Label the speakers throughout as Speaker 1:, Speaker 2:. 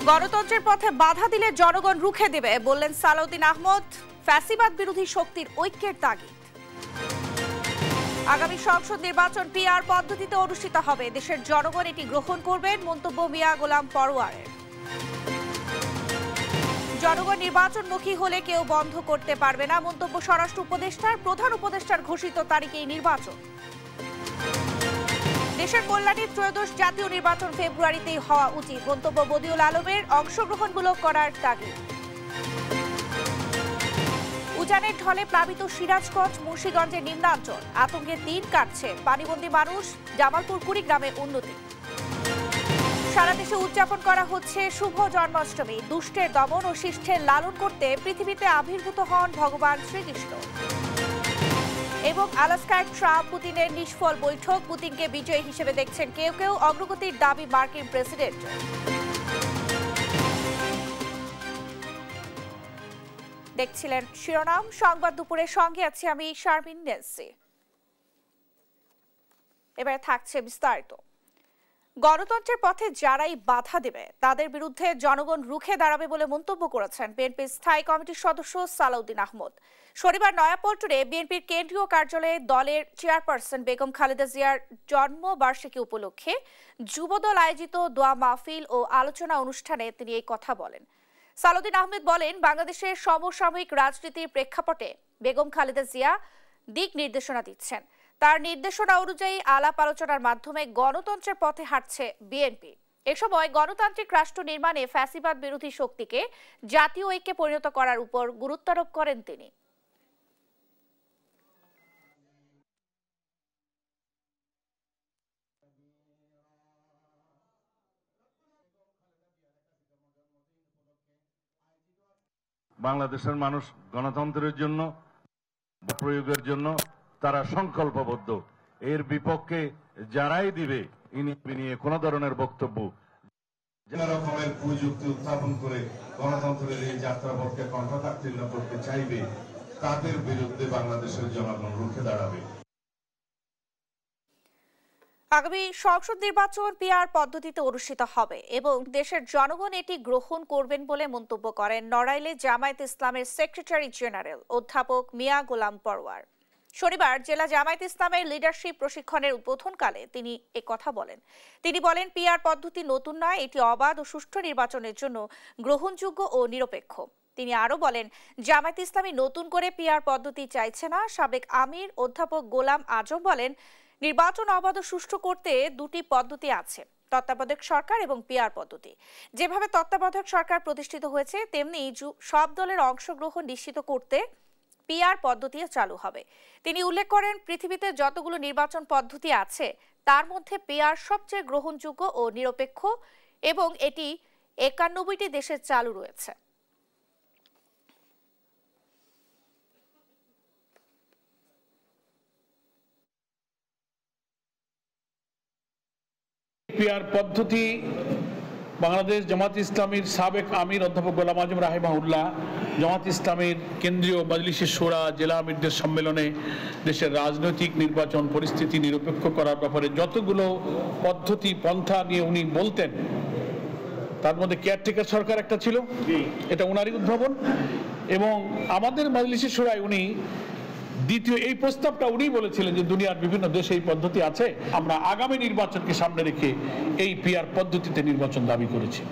Speaker 1: গণতন্ত্রের পথে বাধা দিলে জনগণ রুখে দেবে বললেন সালাউদ্দিন আহমদ। ফ্যাসিবাদ বিরোধী শক্তির ঐক্যের তাগিদ। আগামী সংসদ নির্বাচন পিআর পদ্ধতিতে অনুষ্ঠিত হবে, দেশের জনগণ এটি গ্রহণ করবেন মন্তব্য মিয়া গোলাম পরোয়ারের। জনগণ নির্বাচনমুখী হলে কেউ বন্ধ করতে পারবে না মন্তব্য স্বরাষ্ট্র উপদেষ্টার। প্রধান উপদেষ্টার ঘোষিত তারিখেই নির্বাচন। দেশের কল্যাণে ত্রয়োদশ জাতীয় নির্বাচন ফেব্রুয়ারিতেই হওয়া উচিত মন্তব্য বদিউল আলমের। অংশগ্রহণমূলক করার তাগিদ। উজানের ঢলে প্লাবিত সিরাজগঞ্জ মুন্সিগঞ্জের নিম্নাঞ্চল, আতঙ্কের দিন কাটছে পানিবন্দী মানুষ। জামালপুর কুড়িগ্রামে উন্নতি। সারা দেশে উদযাপন করা হচ্ছে শুভ জন্মাষ্টমী। দুষ্টের দমন ও শিষ্টের লালন করতে পৃথিবীতে আবির্ভূত হন ভগবান শ্রীকৃষ্ণ। এবং আলাস্কায় ট্রাম্প পুতিনের নিষ্ফল বৈঠক, পুতিনকে বিজয়ী হিসেবে দেখছেন কেউ কেউ। অগ্রগতির দাবি মার্কিন প্রেসিডেন্ট। দেখছিলেন শিরোনাম সংবাদ দুপুরের, সঙ্গে আছি আমি শারমিন নেলসি। এবারে থাকছে বিস্তারিত। গণতন্ত্রের পথে যারাই বাধা দেবে তাদের বিরুদ্ধে জনগণ রুখে দাঁড়াবে বলে মন্তব্য করেছেন বিএনপির স্থায়ী কমিটির সদস্য সালাউদ্দিন আহমদ। শনিবার নয়াপল্টনে বিএনপির কেন্দ্রীয় কার্যালয়ে দলের চেয়ারপারসন বেগম খালেদা জিয়ার জন্মবার্ষিকী উপলক্ষে যুবদল আয়োজিত দোয়া মাহফিল ও আলোচনা অনুষ্ঠানে তিনি এই কথা বলেন। সালাউদ্দিন আহমেদ বলেন, বাংলাদেশের সমসাময়িক রাজনীতির প্রেক্ষাপটে বেগম খালেদা জিয়া দিক নির্দেশনা দিচ্ছেন। তার নির্দেশনা অনুযায়ী আলাপ আলোচনার মাধ্যমে গণতন্ত্রের পথে হাঁটছে বিএনপি। এ সময় গণতান্ত্রিক রাষ্ট্র নির্মাণে ফ্যাসিবাদ বিরোধী শক্তিকে জাতীয় ঐক্যে পরিণত করার উপর গুরুত্বারোপ করেন তিনি।
Speaker 2: বাংলাদেশের মানুষ গণতন্ত্রের জন্য প্রয়োগের জন্য তারা সংকল্পবদ্ধ। এর বিপক্ষে যারাই দিবে নিয়ে কোন ধরনের বক্তব্য,
Speaker 3: যে রকমের প্রযুক্তি উত্থাপন করে গণতন্ত্রের এই যাত্রাপথকে কণ্ঠকাঠিন্য করতে চাইবে, তাদের বিরুদ্ধে বাংলাদেশের জনগণ রুখে দাঁড়াবে।
Speaker 1: আগামী সংসদ নির্বাচন পিআর পদ্ধতিতে অনুষ্ঠিত হবে এবং দেশের জনগণ এটি গ্রহণ করবেন বলে মন্তব্য করেন নড়াইলে জামায়াত ইসলামের সেক্রেটারি জেনারেল অধ্যাপক মিয়া গোলাম পরোয়ার। শনিবার জেলা জামায়াত ইসলামের লিডারশিপ প্রশিক্ষণের উদ্বোধনকালে তিনি কথা বলেন। তিনি বলেন, পিআর পদ্ধতি নতুন নয়, এটি অবাধ ও সুষ্ঠু নির্বাচনের জন্য গ্রহণযোগ্য ও নিরপেক্ষ। তিনি আরো বলেন, জামায়াত ইসলামী নতুন করে পিআর পদ্ধতি চাইছে না। সাবেক আমির অধ্যাপক গোলাম আজম বলেন, নির্বাচন অবাধ ও সুষ্ঠু করতে দুটি পদ্ধতি আছে, তত্ত্বাবধায়ক সরকার এবং পিআর পদ্ধতি। যেভাবে তত্ত্বাবধায়ক সরকার প্রতিষ্ঠিত হয়েছে, তেমনি সব দলের অংশগ্রহণ নিশ্চিত করতে পিআর পদ্ধতি চালু হবে। তিনি উল্লেখ করেন, পৃথিবীতে যতগুলো নির্বাচন পদ্ধতি আছে তার মধ্যে পিআর সবচেয়ে গ্রহণযোগ্য ও নিরপেক্ষ এবং এটি 91টি দেশে চালু রয়েছে।
Speaker 4: পিআর পদ্ধতি বাংলাদেশ জামাত ইসলামীর সাবেক আমির অধ্যাপক গোলাম আজম রাহিমাহুল্লাহ জামাত ইসলামীর কেন্দ্রীয় মজলিসে শোরা জেলা আমিরদের সম্মেলনে দেশের রাজনৈতিক নির্বাচন পরিস্থিতি নিরপেক্ষ করার ব্যাপারে যতগুলো পদ্ধতি পন্থা নিয়ে উনি বলতেন, তার মধ্যে কেয়ারটেকার সরকার একটা ছিল, এটা উনারই উদ্ভাবন। এবং আমাদের মজলিসে শোরায় উনি দ্বিতীয় এই প্রস্তাবটা উনি বলেছিলেন যে দুনিয়ার বিভিন্ন দেশে এই পদ্ধতি আছে, আমরা আগামী নির্বাচনকে সামনে রেখে এই পিআর পদ্ধতিতে নির্বাচন দাবি করেছি।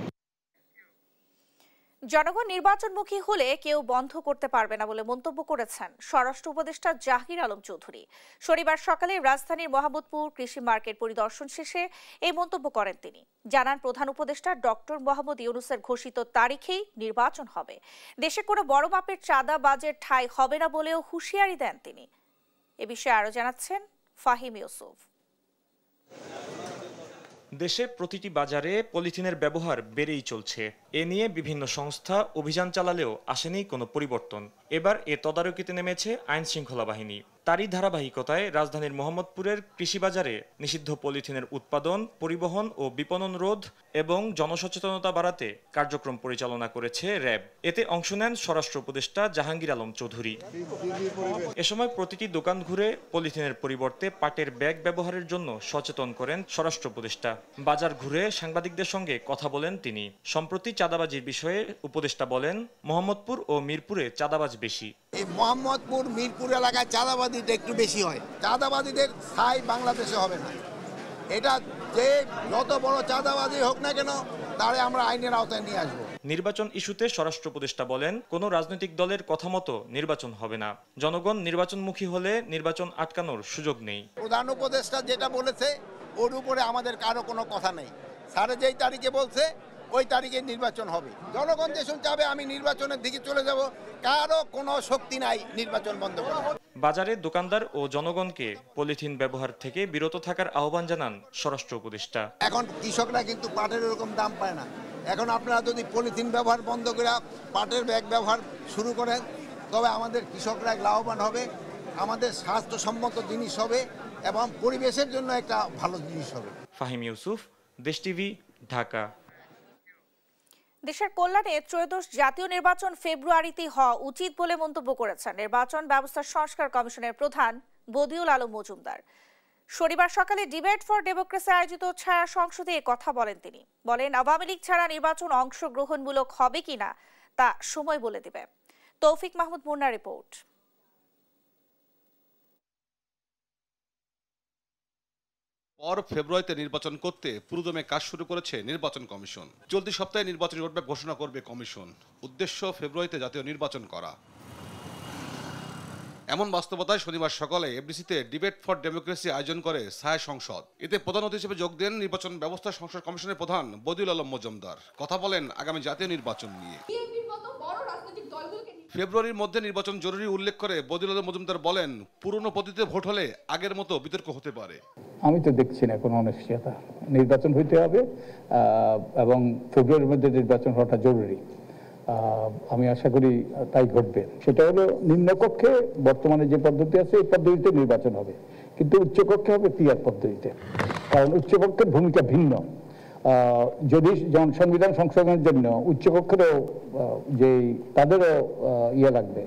Speaker 1: জনগণ নির্বাচনমুখী হলে কেউ বন্ধ করতে পারবে না বলে মন্তব্য করেছেন স্বরাষ্ট্র উপদেষ্টা জাহির আলম চৌধুরী। শনিবার সকালে রাজধানীর মোহাম্মদপুর কৃষি মার্কেট পরিদর্শন শেষে এই মন্তব্য করেন তিনি। জানান, প্রধান উপদেষ্টা ডক্টর মোহাম্মদ ইউনূসের ঘোষিত তারিখেই নির্বাচন হবে। দেশে কোনো বড় মাপের চাঁদাবাজের ঠাঁই হবে না বলেও হুঁশিয়ারি দেন তিনি। এ বিষয়ে আরো জানাচ্ছেন ফাহিম ইউসুফ।
Speaker 5: দেশে প্রতিটি বাজারে পলিথিনের ব্যবহার বেড়েই চলছে। এ নিয়ে বিভিন্ন সংস্থা অভিযান চালালেও আসেনি কোনো পরিবর্তন। এবার এ তদারকিতে নেমেছে আইন শৃঙ্খলা বাহিনী। তারই ধারাবাহিকতায় রাজধানীর মোহাম্মদপুরের কৃষিবাজারে নিষিদ্ধ পলিথিনের উৎপাদন, পরিবহন ও বিপণন রোধ এবং জনসচেতনতা বাড়াতে কার্যক্রম পরিচালনা করেছে র্যাব। এতে অংশ নেন স্বরাষ্ট্র উপদেষ্টা জাহাঙ্গীর আলম চৌধুরী। এ সময় প্রতিটি দোকান ঘুরে পলিথিনের পরিবর্তে পাটের ব্যাগ ব্যবহারের জন্য সচেতন করেন স্বরাষ্ট্র উপদেষ্টা। বাজার ঘুরে সাংবাদিকদের সঙ্গে কথা বলেন তিনি। সম্প্রতি চাঁদাবাজির বিষয়ে উপদেষ্টা বলেন, মোহাম্মদপুর ও মিরপুরে চাঁদাবাজ বেশি।
Speaker 6: এই মোহাম্মদপুর মিরপুর এলাকায় চাঁদাবাজিটা একটু বেশি হয়। চাঁদাবাজিদের স্থায়ী বাংলাদেশে হবে না। এটা যে যত বড় চাঁদাবাজি হোক না কেন, তারে আমরা আইনের আওতায় নিয়ে আসবো।
Speaker 5: নির্বাচন ইস্যুতে স্বরাষ্ট্র উপদেষ্টা বলেন, কোনো রাজনৈতিক দলের কথা মতো নির্বাচন হবে না। জনগণ নির্বাচনমুখী হলে নির্বাচন আটকানোর সুযোগ নেই।
Speaker 6: প্রধান উপদেষ্টা যেটা বলেছে ওর উপরে আমাদের কারো কোনো কথা নেই। স্যার যেই তারিখে বলছে ওই তারিখে নির্বাচন হবে। জনগণ যেসব চাবে আমি নির্বাচনের দিকে চলে যাব, কারো কোনো শক্তি নাই নির্বাচন বন্ধ করা।
Speaker 5: বাজারে দোকানদার ও জনগণকে পলিথিন ব্যবহার থেকে বিরত থাকার আহ্বান জানান স্বরাষ্ট্র উপদেষ্টা।
Speaker 6: এখন কৃষকরা কিন্তু পাটের এরকম দাম পায় না। এখন আপনারা যদি পলিথিন ব্যবহার বন্ধ করে পাটের ব্যাগ ব্যবহার শুরু করেন, তবে আমাদের কৃষকরা লাভবান হবে, আমাদের স্বাস্থ্যসম্মত জিনিস হবে এবং পরিবেশের জন্য একটা ভালো জিনিস হবে।
Speaker 5: ফাহিম ইউসুফ, দেশ টিভি, ঢাকা।
Speaker 1: দেশের কল্যাণে ত্রয়োদশ জাতীয় নির্বাচন ফেব্রুয়ারিতে হওয়া উচিত বলে মন্তব্য করেছেন নির্বাচন ব্যবস্থা সংস্কার কমিশনের প্রধান বদিউল আলম মজুমদার। শনিবার সকালে ডিবেট ফর ডেমোক্রেসি আয়োজিত ছায়া সংসদে কথা বলেন তিনি। বলেন, আওয়ামী লীগ ছাড়া নির্বাচন অংশগ্রহণমূলক হবে কিনা তা সময় বলে দেবে। তৌফিক মাহমুদ মুন্নার রিপোর্ট।
Speaker 7: ফেব্রুয়ারিতে নির্বাচন করতে পুরোদমে কাজ শুরু করেছে নির্বাচন কমিশন। চলতি সপ্তাহে নির্বাচনী রোডম্যাপ ঘোষণা করবে কমিশন। উদ্দেশ্য ফেব্রুয়ারিতে জাতীয় নির্বাচন করা। এমন বাস্তবতায় শনিবার সকালে এফডিসিতে ডিবেট ফর ডেমোক্রেসি আয়োজন করে ছায়া সংসদ। এতে প্রধান অতিথি হিসেবে যোগ দেন নির্বাচন ব্যবস্থা সংস্কার কমিশনের প্রধান বদিউল আলম মজুমদার। কথা বলেন আগামী জাতীয় নির্বাচন নিয়ে। ফেব্রুয়ারির মধ্যে নির্বাচন জরুরি উল্লেখ করে বদিউল আলম মজুমদার বলেন, পুরনো পদ্ধতিতে ভোট হলে আগের মতো বিতর্ক হতে পারে।
Speaker 4: আমি তো দেখছি না কোনো অনিশ্চয়তা। নির্বাচন হইতে হবে এবং ফেব্রুয়ারির মধ্যে নির্বাচন হওয়াটা জরুরি। আমি আশা করি তাই ঘটবে। সেটা হলো নিম্নকক্ষে বর্তমানে যে পদ্ধতি আছে এই পদ্ধতিতে নির্বাচন হবে, কিন্তু উচ্চকক্ষে হবে পিআর পদ্ধতিতে। কারণ উচ্চকক্ষের ভূমিকা ভিন্ন। যদি সংবিধান সংশোধনের জন্য উচ্চকক্ষেরও যে তাদেরও লাগবে,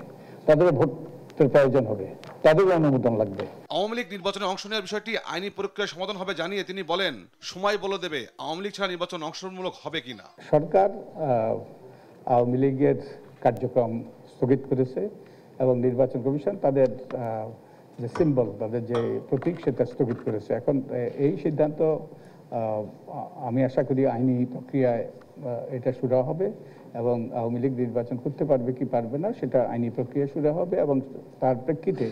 Speaker 4: তাদেরও ভোটের প্রয়োজন হবে, তাদেরও অনুমোদন লাগবে।
Speaker 7: আওয়ামী লীগ নির্বাচনে অংশ নেওয়ার বিষয়টি আইনি প্রক্রিয়ার সমাধান হবে জানিয়ে তিনি বলেন, সময় বলে দেবে আওয়ামী লীগ ছাড়া নির্বাচন অংশগ্রহণমূলক হবে কিনা।
Speaker 4: সরকার আওয়ামী লীগের কার্যক্রম স্থগিত করেছে এবং নির্বাচন কমিশন তাদের যে সিম্বল, তাদের যে প্রতীক, সেটা স্থগিত করেছে। এখন এই সিদ্ধান্ত আমি আশা করি আইনি প্রক্রিয়ায় এটা শুরু হবে এবং আওয়ামী লীগ নির্বাচন করতে পারবে কি পারবে না সেটা আইনি প্রক্রিয়া শুরু হবে এবং তার প্রেক্ষিতে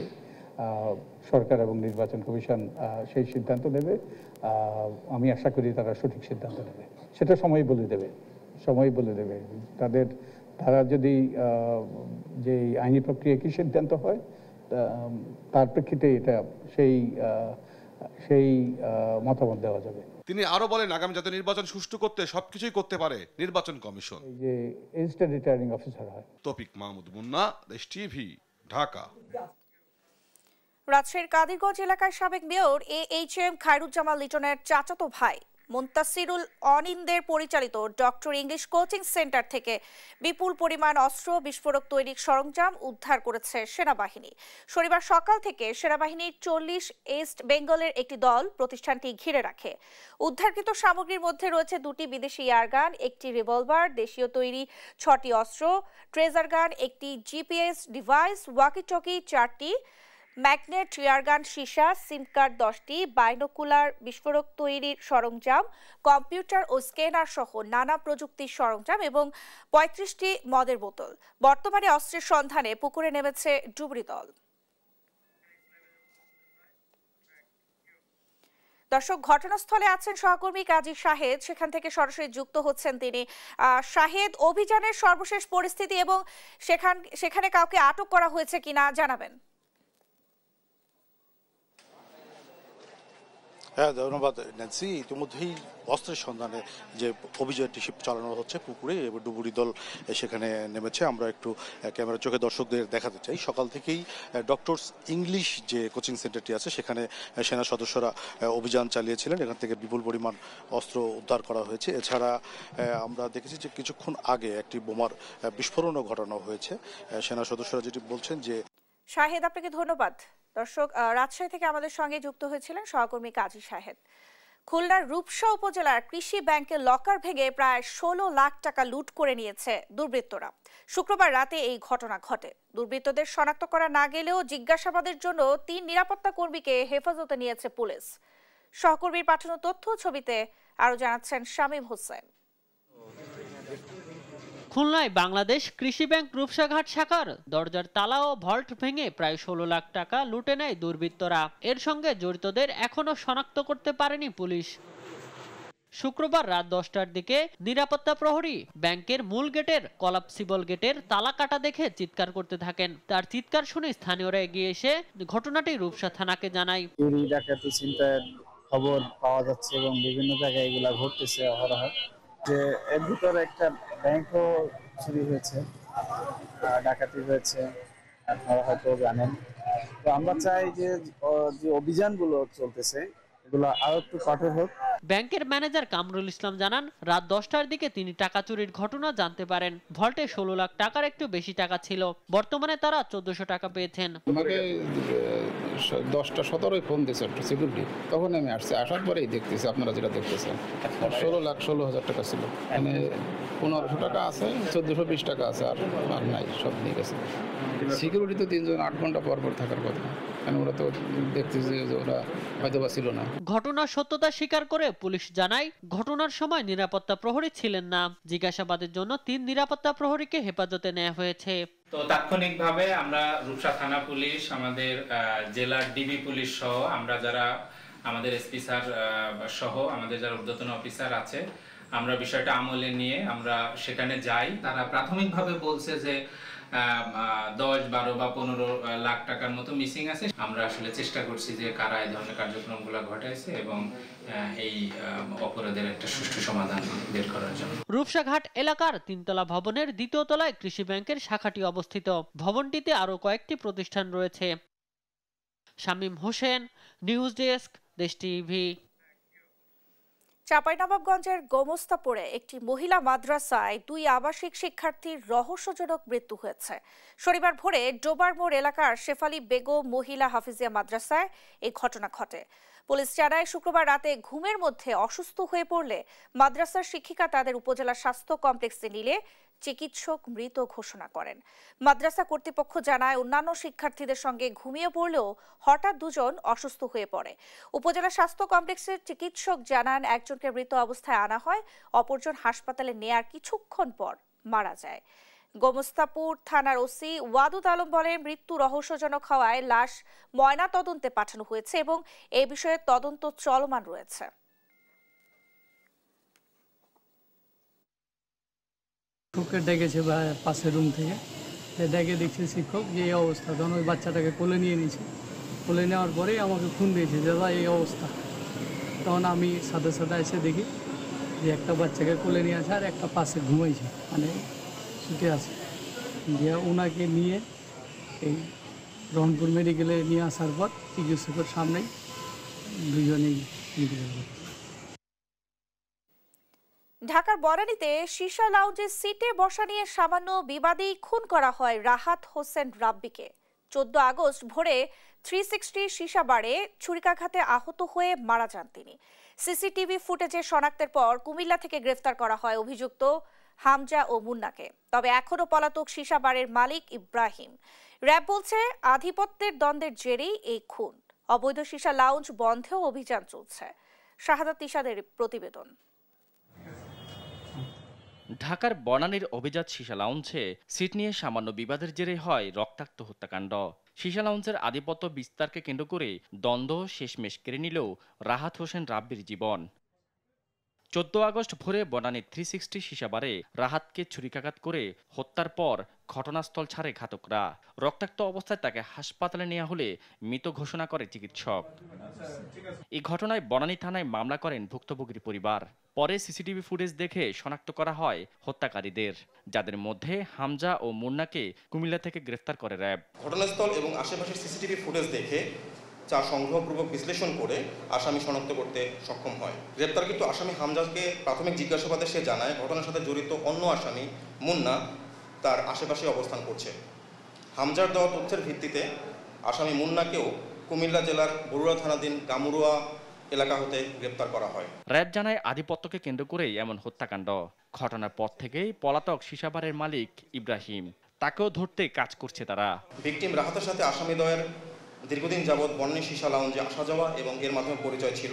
Speaker 4: সরকার এবং নির্বাচন কমিশন সেই সিদ্ধান্ত নেবে। আমি আশা করি তারা সঠিক সিদ্ধান্ত নেবে, সেটা সময় বলে দেবে। তারা যদি যে আইনি প্রক্রিয়া কি সিদ্ধান্ত হয় তার প্রেক্ষিতে এটা সেই মতামত দেওয়া যাবে।
Speaker 7: তিনি আরো বলেন, আগামী জাতীয় নির্বাচন সুষ্ঠু করতে সবকিছুই করতে পারে নির্বাচন কমিশন।
Speaker 4: যে এজিস্ট্যান্ট রিটার্নিং অফিসার হয়।
Speaker 7: তৌফিক মাহমুদ মুন্না, দেশ টিভি, ঢাকা।
Speaker 1: রাজশাহীর কাদিরগঞ্জ এলাকায় সাবেক মেয়র AHM খায়রুজ্জামান লিটনের চাচাতো ভাই মুন্তাসিরুল অনিন্দের পরিচালিত ডক্টর ইংলিশ কোচিং সেন্টার থেকে বিপুল পরিমাণ অস্ত্র, বিস্ফোরক তৈরির সরঞ্জাম উদ্ধার করেছে সেনাবাহিনী। শনিবার সকাল থেকে সেনাবাহিনীর 40 ইস্ট বেঙ্গলের একটি দল প্রতিষ্ঠানটি ঘিরে রাখে। উদ্ধারকৃত সামগ্রীর মধ্যে রয়েছে 2টি বিদেশি এয়ারগান, একটি রিভলভার, দেশীয় তৈরি 6টি অস্ত্র, ট্রেজার গান, একটি GPS ডিভাইস, ওয়াকি-টকি 4টি, ম্যাগনেট এয়ারগান সীসা, সিম কার্ড 10টি, বাইনোকুলার, বিস্ফোরক তৈরির সরঞ্জাম, কম্পিউটার ও স্ক্যানার সহ নানা প্রযুক্তির সরঞ্জাম এবং 35টি মদের বোতল। বর্তমানে অস্ত্রের সন্ধানে পুকুরে নেমেছে ডুবুরি দল। দর্শক, ঘটনাস্থলে আছেন সহকর্মী কাজী শাহেদ, সেখান থেকে সরাসরি যুক্ত হচ্ছেন তিনি। শাহেদ, অভিযানের সর্বশেষ পরিস্থিতি এবং সেখানে কাউকে আটক করা হয়েছে কিনা জানাবেন।
Speaker 8: হ্যাঁ, ধন্যবাদ ন্যান্সি। ইতিমধ্যেই অস্ত্রের সন্ধানে যে অভিযানটি চালানো হচ্ছে পুকুরে এবং ডুবুরি দল সেখানে নেমেছে। আমরা একটু ক্যামেরা চোখে দর্শকদের দেখাতে চাই। সকাল থেকেই ডক্টরস ইংলিশ যে কোচিং সেন্টারটি আছে সেখানে সেনা সদস্যরা অভিযান চালিয়েছিলেন। এখান থেকে বিপুল পরিমাণ অস্ত্র উদ্ধার করা হয়েছে। এছাড়া আমরা দেখেছি যে কিছুক্ষণ আগে একটি বোমার বিস্ফোরণও ঘটানো হয়েছে। সেনা সদস্যরা যেটি বলছেন যে।
Speaker 1: শাহেদ, আপনাকে ধন্যবাদ। দর্শক, রাজশাহী থেকে আমাদের সঙ্গে যুক্ত হয়েছিলেন সহকর্মী কাজী শাহেদ। খুলনার রূপসা উপজেলার কৃষি ব্যাংকের লকার ভেঙে প্রায় 16 লাখ টাকা লুট করে নিয়েছে দুর্বৃত্তরা। শুক্রবার রাতে এই ঘটনা ঘটে। দুর্বৃত্তদের শনাক্ত করা না গেলেও জিজ্ঞাসাবাদের জন্য 3 নিরাপত্তা কর্মীকে হেফাজতে নিয়েছে পুলিশ। সহকর্মীর পাঠানো তথ্য ছবিতে আরো জানাচ্ছেন শামীম হোসেন।
Speaker 9: খুলনায় বাংলাদেশ কৃষি ব্যাংক রূপসাঘাট শাখার দরজার তালা ও ভল্ট ভেঙে প্রায় 16 লাখ টাকা লুটে নেয় দুর্বৃত্তরা। এর সঙ্গে জড়িতদের এখনো শনাক্ত করতে পারেনি পুলিশ। শুক্রবার রাত 10টার দিকে নিরাপত্তা প্রহরী ব্যাংকের মূল গেটের কলাপসিবল গেটের তালা কাটা দেখে চিৎকার করতে থাকেন। তার চিৎকার শুনে স্থানীয়রা এগিয়ে এসে ঘটনাটি রূপসা থানাকে জানায়।
Speaker 10: চুরি ডাকাতি ছিনতাইয়ের খবর পাওয়া যাচ্ছে এবং বিভিন্ন জায়গায় এগুলা ঘটতেছে অহরহ। যে এর ভিতরে একটা ব্যাংকও চুরি হয়েছে, ডাকাতি হয়েছে, আপনারা হয়তো জানেন। তো আমরা চাই যে অভিযানগুলো চলতেছে এগুলো আরো একটু কঠোর হোক।
Speaker 9: ব্যাংকের ম্যানেজার কামরুল ইসলাম জানান, রাত 10টার দিকে তিনি টাকা চুরির ঘটনা জানতে পারেন। ভল্টে 16 লাখ টাকার একটু বেশি টাকা ছিল। বর্তমানে তারা 1400 টাকা পেয়েছেন।
Speaker 11: আমাকে 10টা 17 ফোন দিয়েছে একটা সিকিউরিটি, তখন আমি আসছি। আসার পরেই দেখতেছি আপনারা যেটা দেখতেছেন 16,16,000 টাকা ছিল। মানে 1500 টাকা আছে, 1420 টাকা আছে, আর নাই, সব নিয়ে গেছে। সিকিউরিটি তো 3 জন 8 ঘন্টা পর পর থাকার কথা, কারণ ওরা তো দেখতেছে যে ওরা হয়তো বা ছিল না।
Speaker 9: ঘটনার সত্যতা স্বীকার করে পুলিশ জানায়, ঘটনার সময় নিরাপত্তা প্রহরী ছিলেন না। জিজ্ঞাসাবাদের জন্য 3 নিরাপত্তা প্রহরীকে হেফাজতে নেওয়া হয়েছে।
Speaker 12: তো তাৎক্ষণিকভাবে আমরা রূপসা থানা পুলিশ, আমাদের জেলার ডিবি পুলিশ সহ আমরা যারা আমাদের এসপি স্যার সহ আমাদের যারা ঊর্ধ্বতন অফিসার আছে, আমরা বিষয়টা আমলে নিয়ে আমরা সেখানে যাই। তারা প্রাথমিকভাবে বলছে যে 10, 12 বা 15 লাখ টাকার মতো মিসিং আছে। আমরা আসলে চেষ্টা করছি যে কারা এই ধরনের কার্যক্রমগুলো ঘটাইছে এবং এই অপরাধের একটা সুষ্ঠু সমাধান বের করার জন্য।
Speaker 9: রূপসাঘাট এলাকার 3তলা ভবনের 2য় তলায় কৃষি ব্যাংকের শাখাটি অবস্থিত। ভবনটিতে আরো কয়েকটি প্রতিষ্ঠান রয়েছে। শামীম হোসেন, নিউজ ডেস্ক, দেশ টিভি।
Speaker 1: চাঁপাইনবাবগঞ্জের গোমস্তাপুরে একটি মহিলা মাদ্রাসায় 2 আবাসিক শিক্ষার্থীর রহস্যজনক মৃত্যু হয়েছে। শনিবার ভোরে ডোবার মোড় এলাকার শেফালি বেগম মহিলা হাফিজিয়া মাদ্রাসায় এই ঘটনা ঘটে। পুলিশ জানায়, শুক্রবার রাতে ঘুমের মধ্যে অসুস্থ হয়ে পড়লে মাদ্রাসার শিক্ষিকা তাদের উপজেলা স্বাস্থ্য কমপ্লেক্সে নিলে চিকিৎসক মৃত ঘোষণা করেন। মাদ্রাসা কর্তৃপক্ষ জানায়, অন্যান্য শিক্ষার্থীদের সঙ্গে ঘুমিয়ে পড়লেও হঠাৎ 2 জন অসুস্থ হয়ে পড়ে। উপজেলা স্বাস্থ্য কমপ্লেক্সের চিকিৎসক জানান, একজনকে মৃত অবস্থায় আনা হয়, অপরজন হাসপাতালে নেয়ার কিছুক্ষণ পর মারা যায়। গোমস্তাপুর থানার ওসি ওয়াদুদ আলম বলেন, মৃত্যু রহস্যজনক হওয়ায় লাশ ময়না তদন্তে পাঠানো হয়েছে এবং এই বিষয়ে তদন্ত চলমান রয়েছে।
Speaker 13: ডেকেছে পাশের রুম থেকে, ডেকে দেখছে শিক্ষক যে এই অবস্থা। তখন ওই বাচ্চাটাকে কোলে নিয়ে নিয়েছে। কোলে নেওয়ার পরেই আমাকে ফোন দিয়েছে যে দাদা এই অবস্থা। তখন আমি সাথে সাথে এসে দেখি যে একটা বাচ্চাকে কোলে নিয়ে আছে আর একটা পাশে ঘুমাইছে, মানে শুতে আছে। দিয়ে ওনাকে নিয়ে এই রহনপুর মেডিকেলে নিয়ে আসার পর চিকিৎসকের সামনেই 2 জনেই মেডিকেল।
Speaker 1: ঢাকার বনানীতে সীসা লাউঞ্জের সিটে বসা নিয়ে সামান্য বিবাদেই খুন করা হয় রাহাত হোসেন রাব্বিকে। 14 আগস্ট ভোরে 360 সীসা বারে ছুরিকাঘাতে আহত হয়ে মারা যান তিনি। সিসিটিভি ফুটেজে শনাক্তের পর কুমিল্লা থেকে গ্রেফতার করা হয় অভিযুক্ত হামজা ও মুন্নাকে। তবে এখনো পলাতক সীসা বারের মালিক ইব্রাহিম। র্যাব বলছে, আধিপত্যের দ্বন্দ্বের জেরেই এই খুন। অবৈধ সীসা লাউঞ্জ বন্ধেও অভিযান চলছে। শাহাদাত ইশাদের প্রতিবেদন।
Speaker 14: ঢাকার বনানীর অভিজাত সীসা লাউঞ্জে সিট নিয়ে সামান্য বিবাদের জেরে হয় রক্তাক্ত হত্যাকাণ্ড। সীসা লাউঞ্জের আধিপত্য বিস্তারকে কেন্দ্র করে দ্বন্দ্ব শেষমেশ কেড়ে নিলেও রাহাত হোসেন রাব্বির জীবন। 14 আগস্ট ভোরে বনানীর 360 সীসা বারে রাহাতকে ছুরিকাঘাত করে হত্যার পর ঘটনাস্থল ছাড়ে ঘাতকরা। রক্তাক্ত অবস্থায় তাকে হাসপাতালে নেওয়া হলে মৃত ঘোষণা করে চিকিৎসক। এই ঘটনায় বনানী থানায় মামলা করেন ভুক্তভোগীর পরিবার। পরে সিসিটিভি ফুটেজ দেখে শনাক্ত করা হয় হত্যাকারীদের, যাদের মধ্যে হামজা ও মুন্নাকে কুমিল্লা থেকে গ্রেফতার করে র্যাব।
Speaker 15: ঘটনাস্থল এবং আশেপাশের সিসিটিভি ফুটেজ দেখে যা সংগ্রহপূর্বক বিশ্লেষণ করে আসামি শনাক্ত করতে সক্ষম হয়। গ্রেপ্তারকৃত আসামি হামজাকে প্রাথমিক জিজ্ঞাসাবাদে সে জানায় ঘটনার সাথে জড়িত অন্য আসামি মুন্না তার আশেপাশে অবস্থান করছে। হামজার দেওয়া তথ্যের ভিত্তিতে আসামি মুন্নাকেও কুমিল্লা জেলার বরুড়া থানাধীন গামুরুয়া এলাকা হতে গ্রেপ্তার করা হয়।
Speaker 14: র্যাব জানায় আধিপত্যকে কেন্দ্র করেই এমন হত্যাকাণ্ড। ঘটনার পর থেকেই পলাতক সীসাবারের মালিক ইব্রাহিম, তাকেও ধরতে কাজ করছে তারা।
Speaker 15: ভিকটিম রাহাতের সাথে আসামিদ্বয়ের দীর্ঘদিন যাবৎ বন্যী সীসা লাউঞ্জে আসা যাওয়া এবং এর মাধ্যমে পরিচয় ছিল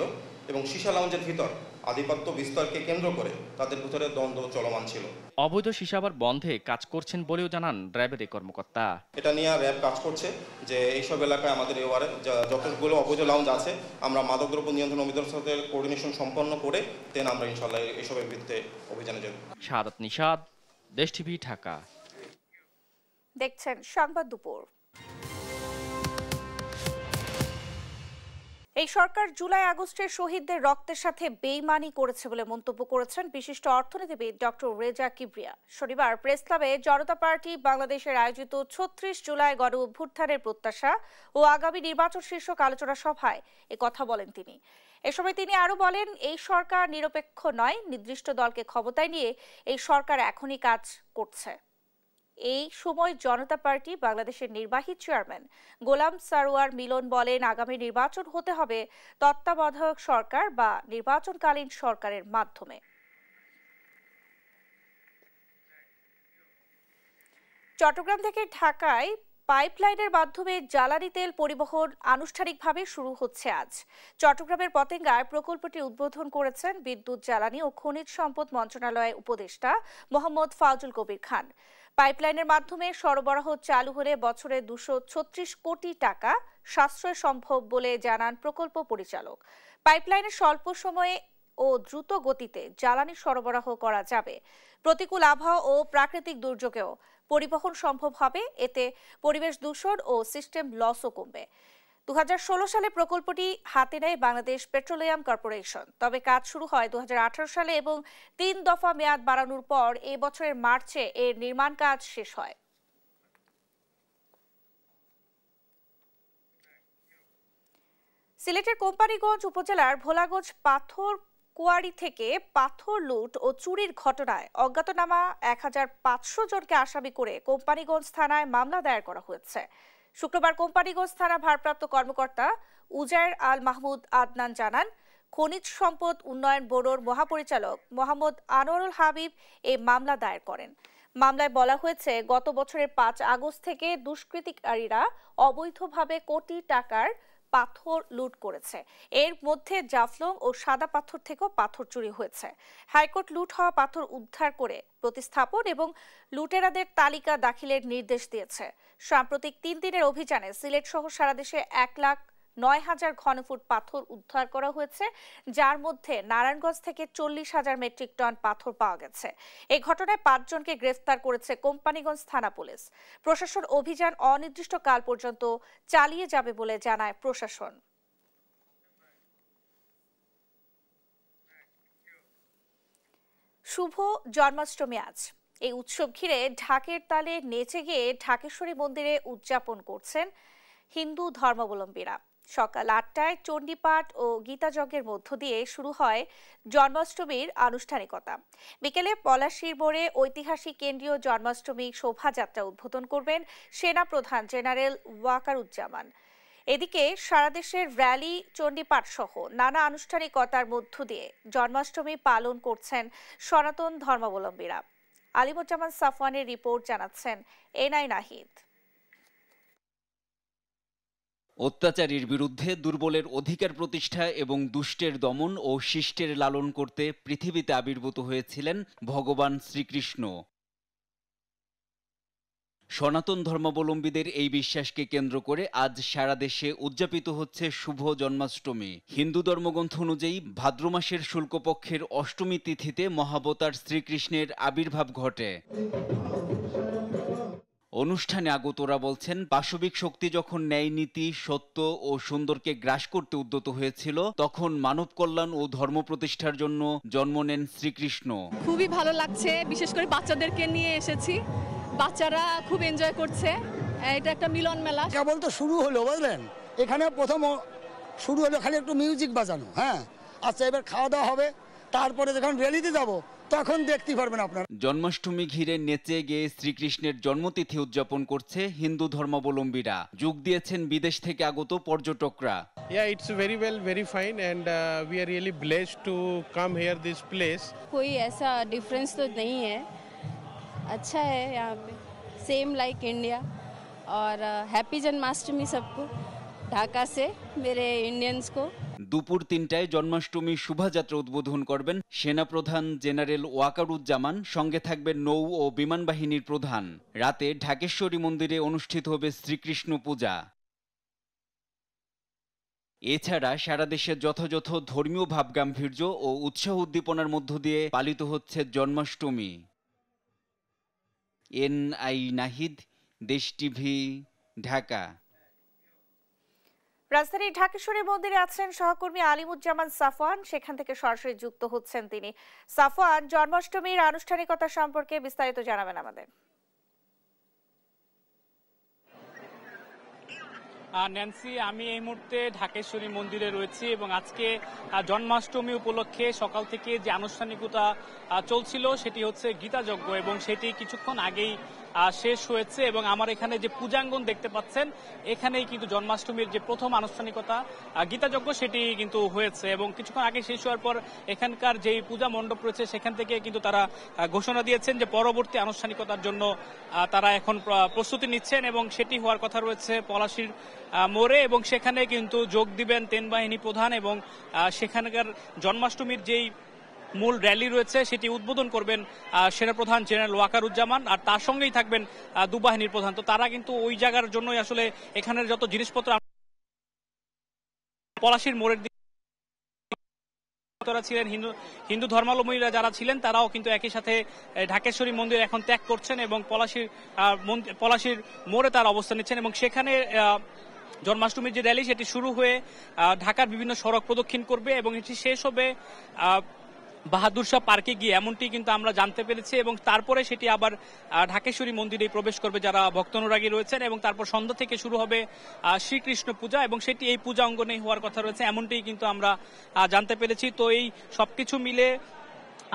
Speaker 15: এবং সীসা লাউঞ্জের ভিতর আধিপত্য বিস্তারকে কেন্দ্র করে তাদের ভিতরে দ্বন্দ্ব চলমান ছিল।
Speaker 14: অবৈধ সীসাবার বন্ধে কাজ করছেন বলেও জানান র্যাবের এই কর্মকর্তা।
Speaker 15: এটা নিয়ে র্যাব কাজ করছে যে এইসব এলাকায় আমাদের এওয়ারে যতগুলো অবৈধ লাউঞ্জ আছে আমরা মাদকদ্রব্য নিয়ন্ত্রণ অধিদপ্তরের সাথে কোঅর্ডিনেশন সম্পন্ন করে দেন আমরা ইনশাআল্লাহ এইসবের বিরুদ্ধে অভিযানে যাব।
Speaker 14: শাহাদাত নিশাদ, দেশ টিভি, ঢাকা।
Speaker 1: দেখছেন সংবাদ দুপুর। এই সরকার জুলাই আগস্টের শহীদদের রক্তের সাথে বেইমানি করেছে বলে মন্তব্য করেছেন বিশিষ্ট অর্থনীতিবিদ ডক্টর রেজা কিবরিয়া। শনিবার প্রেস ক্লাবে জনতা পার্টি বাংলাদেশের আয়োজিত ৩৬ জুলাই গণ অভ্যুত্থানের প্রত্যাশা ও আগামী নির্বাচন শীর্ষক আলোচনা সভায় কথা বলেন তিনি। এ সময় তিনি আরো বলেন, এই সরকার নিরপেক্ষ নয়, নির্দিষ্ট দলকে ক্ষমতায় নিয়ে এই সরকার এখনই কাজ করছে। এই সময় জনতা পার্টি বাংলাদেশের নির্বাহী চেয়ারম্যান গোলাম সারোয়ার মিলন বলেন, আগামী নির্বাচন হতে হবে তত্ত্বাবধায়ক সরকার বা নির্বাচনকালীন সরকারের মাধ্যমে। চট্টগ্রাম থেকে ঢাকায় পাইপলাইনের মাধ্যমে জ্বালানি তেল পরিবহন আনুষ্ঠানিকভাবে শুরু হচ্ছে আজ। চট্টগ্রামের পতেঙ্গায় প্রকল্পটি উদ্বোধন করেছেন বিদ্যুৎ, জ্বালানি ও খনিজ সম্পদ মন্ত্রণালয়ের উপদেষ্টা মোহাম্মদ ফাউজুল কবির খান। পাইপলাইনের মাধ্যমে সরবরাহ চালু হলে বছরে 236 কোটি টাকা সাশ্রয় সম্ভব বলে জানান প্রকল্প পরিচালক। পাইপলাইনে স্বল্প সময়ে ও দ্রুত গতিতে জ্বালানি সরবরাহ করা যাবে। প্রতিকূল আবহাওয়া ও প্রাকৃতিক দুর্যোগেও পরিবহন সম্ভব হবে। এতে পরিবেশ দূষণ ও সিস্টেম লসও কমবে। 2016 সালে প্রকল্পটি হাতে নেয় বাংলাদেশ পেট্রোলিয়াম কর্পোরেশন। তবে কাজ শুরু হয় 2018 সালে এবং 3 দফা মেয়াদ বাড়ানোর পর এই বছরের মার্চে এর নির্মাণ কাজ শেষ হয়। সিলেটের কোম্পানিগঞ্জ উপজেলার ভোলাগঞ্জ পাথর কুয়ারি থেকে পাথর লুট ও চুরির ঘটনায় অজ্ঞাতনামা 1500 জনকে আসামি করে কোম্পানিগঞ্জ থানায় মামলা দায়ের করা হয়েছে। শুক্রবার কোম্পানিগঞ্জ থানা ভারপ্রাপ্ত কর্মকর্তা উজায়ের আল মাহমুদ আদনান জানান, খনিজ সম্পদ উন্নয়ন ব্যুরোর মহাপরিচালক মোহাম্মদ আনোয়ারুল হাবিব এই মামলা দায়ের করেন। মামলায় বলা হয়েছে, গত বছরের 5 আগস্ট থেকে দুষ্কৃতিকারীরা অবৈধভাবে কোটি টাকার পাথর লুট করেছে। এর মধ্যে জাফলং ও সাদা পাথর থেকেও পাথর চুরি হয়েছে। হাইকোর্ট লুট হওয়া পাথর উদ্ধার করে প্রতিস্থাপন এবং লুটেরাদের তালিকা দাখিলের নির্দেশ দিয়েছে। সাম্প্রতিক 3 দিনের অভিযানে সিলেট সহ সারা দেশে 1,09,000 ঘনফুট পাথর উদ্ধার করা হয়েছে, যার মধ্যে নারায়ণগঞ্জ থেকে 40,000 মেট্রিক টন পাথর পাওয়া গেছে। এই ঘটনায় 5 জনকে গ্রেফতার করেছে কোম্পানিগঞ্জ থানা পুলিশ। প্রশাসন অভিযান অনির্দিষ্টকাল পর্যন্ত চালিয়ে যাবে বলে জানায় প্রশাসন। শুভ জন্মাষ্টমী আজ। এই উৎসব ঘিরে ঢাকের তালে নেচে গিয়ে ঢাকেশ্বরী মন্দিরে উদযাপন করছেন হিন্দু ধর্মাবলম্বীরা। সকাল 8টায় চণ্ডীপাঠ ও গীতাযজ্ঞের মধ্য দিয়ে শুরু হয় জন্মাষ্টমীর আনুষ্ঠানিকতা। বিকেলে পলাশীর মোড়ে ঐতিহাসিক কেন্দ্রীয় জন্মাষ্টমী শোভাযাত্রা উদ্বোধন করবেন সেনা প্রধান জেনারেল ওয়াকারুজ্জামান। এদিকে সারা দেশের র্যালি, চণ্ডীপাঠ সহ নানা আনুষ্ঠানিকতার মধ্য দিয়ে জন্মাষ্টমী পালন করছেন সনাতন ধর্মাবলম্বীরা। আলিমুজ্জামান সাফওয়ানের রিপোর্ট, জানাচ্ছেন এনআই নাহিদ।
Speaker 16: অত্যাচারীর বিরুদ্ধে দুর্বলের অধিকার প্রতিষ্ঠা এবং দুষ্টের দমন ও শিষ্টের লালন করতে পৃথিবীতে আবির্ভূত হয়েছিলেন ভগবান শ্রীকৃষ্ণ। সনাতন ধর্মাবলম্বীদের এই বিশ্বাসকে কেন্দ্র করে আজ সারা দেশে উদযাপিত হচ্ছে শুভ জন্মাষ্টমী। হিন্দু ধর্মগ্রন্থ অনুযায়ী ভাদ্র মাসের শুক্লপক্ষের অষ্টমী তিথিতে মহাবতার শ্রীকৃষ্ণের আবির্ভাব ঘটে। অনুষ্ঠানে আগতরা বলছেন, পাশবিক শক্তি যখন ন্যায় নীতি, সত্য ও সুন্দরকে গ্রাস করতে উদ্যত হয়েছিল, তখন মানব কল্যাণ ও ধর্ম প্রতিষ্ঠার জন্য জন্ম নেন শ্রীকৃষ্ণ।
Speaker 17: খুবই ভালো লাগছে, বিশেষ করে বাচ্চাদেরকে নিয়ে এসেছি। বাচ্চারা খুব এনজয় করছে। এটা একটা মিলন মেলা।
Speaker 18: কেবল তো শুরু হলো, বুঝলেন, এখানে প্রথম শুরু হলো খালি একটু মিউজিক বাজানো। হ্যাঁ, আচ্ছা, এবার খাওয়া দাওয়া হবে, তারপরে যখন র্যালিতে যাব তখন দেখতে পারবেন আপনারা।
Speaker 16: জন্মাষ্টমী ঘিরে নেচে গেয়ে শ্রীকৃষ্ণের জন্মতিথি উদযাপন করছে হিন্দু ধর্মাবলম্বীরা। যোগ দিয়েছেন বিদেশ থেকে আগত পর্যটকরা।
Speaker 19: Yeah, it's very fine and we are really blessed to come here this place.
Speaker 20: कोई ऐसा डिफरेंस तो नहीं है, अच्छा है यहाँ पे, सेम लाइक इंडिया। और हैप्पी जन्माष्टमी सबको ढाका से मेरे इंडियंस को।
Speaker 16: দুপুর ৩টায় জন্মাষ্টমী শোভাযাত্রা উদ্বোধন করবেন সেনাপ্রধান জেনারেল ওয়াকারুজ্জামান, সঙ্গে থাকবেন নৌ ও বিমান বাহিনীর প্রধান। রাতে ঢাকেশ্বরী মন্দিরে অনুষ্ঠিত হবে শ্রীকৃষ্ণ পূজা। এছাড়া সারা দেশে যথাযথ ধর্মীয় ভাবগাম্ভীর্য ও উৎসাহ উদ্দীপনার মধ্য দিয়ে পালিত হচ্ছে জন্মাষ্টমী। NI নাহিদ, দেশ টিভি, ঢাকা।
Speaker 1: রাজধানীর ঢাকেশ্বরী মন্দিরে আছেন সহকর্মী আলিমুজ্জামান সাফওয়ান, সেখান থেকে সরাসরি যুক্ত হচ্ছেন তিনি। সাফওয়ান, জন্মাষ্টমীর আনুষ্ঠানিকতা সম্পর্কে বিস্তারিত জানাবেন আমাদের।
Speaker 21: ন্যান্সি, আমি এই মুহূর্তে ঢাকেশ্বরী মন্দিরে রয়েছি এবং আজকে জন্মাষ্টমী উপলক্ষে সকাল থেকে যে আনুষ্ঠানিকতা চলছিল সেটি হচ্ছে গীতাযজ্ঞ এবং সেটি কিছুক্ষণ আগেই শেষ হয়েছে এবং আমার এখানে যে পূজাঙ্গন দেখতে পাচ্ছেন এখানেই কিন্তু জন্মাষ্টমীর যে প্রথম আনুষ্ঠানিকতা গীতাযজ্ঞ সেটি কিন্তু হয়েছে এবং কিছুক্ষণ আগে শেষ হওয়ার পর এখানকার যেই পূজা মণ্ডপ রয়েছে সেখান থেকে কিন্তু তারা ঘোষণা দিয়েছেন যে পরবর্তী আনুষ্ঠানিকতার জন্য তারা এখন প্রস্তুতি নিচ্ছেন এবং সেটি হওয়ার কথা রয়েছে পলাশীর মোড়ে এবং সেখানে কিন্তু যোগ দিবেন তেন বাহিনী প্রধান এবং সেখানকার জন্মাষ্টমীর যেই মূল র্যালি রয়েছে সেটি উদ্বোধন করবেন সেনাপ্রধান জেনারেল ওয়াকারুজ্জামান, আর তার সঙ্গেই থাকবেন দুবাহিনীর প্রধান। তো তারা কিন্তু ওই জায়গার জন্যই আসলে এখানের যত জিনিসপত্র পলাশীর মোড়ের দিকে ছিলেন হিন্দু ধর্মাবলম্বীরা যারা ছিলেন তারাও কিন্তু একই সাথে ঢাকেশ্বরী মন্দির এখন ত্যাগ করছেন এবং পলাশীর মোড়ে তারা অবস্থান নিচ্ছেন এবং সেখানে জন্মাষ্টমীর যে র্যালি সেটি শুরু হয়ে ঢাকার বিভিন্ন সড়ক প্রদক্ষিণ করবে এবং এটি শেষ হবে বাহাদুর শাহ পার্কে গিয়ে, এমনটি কিন্তু আমরা জানতে পেরেছি এবং তারপরে সেটি আবার ঢাকেশ্বরী মন্দিরে প্রবেশ করবে যারা ভক্তানুরাগী রয়েছেন এবং তারপর সন্ধ্যা থেকে শুরু হবে শ্রীকৃষ্ণ পূজা এবং সেটি এই পূজা অঙ্গনেই হওয়ার কথা রয়েছে, এমনটি কিন্তু আমরা জানতে পেরেছি। তো এই সবকিছু মিলে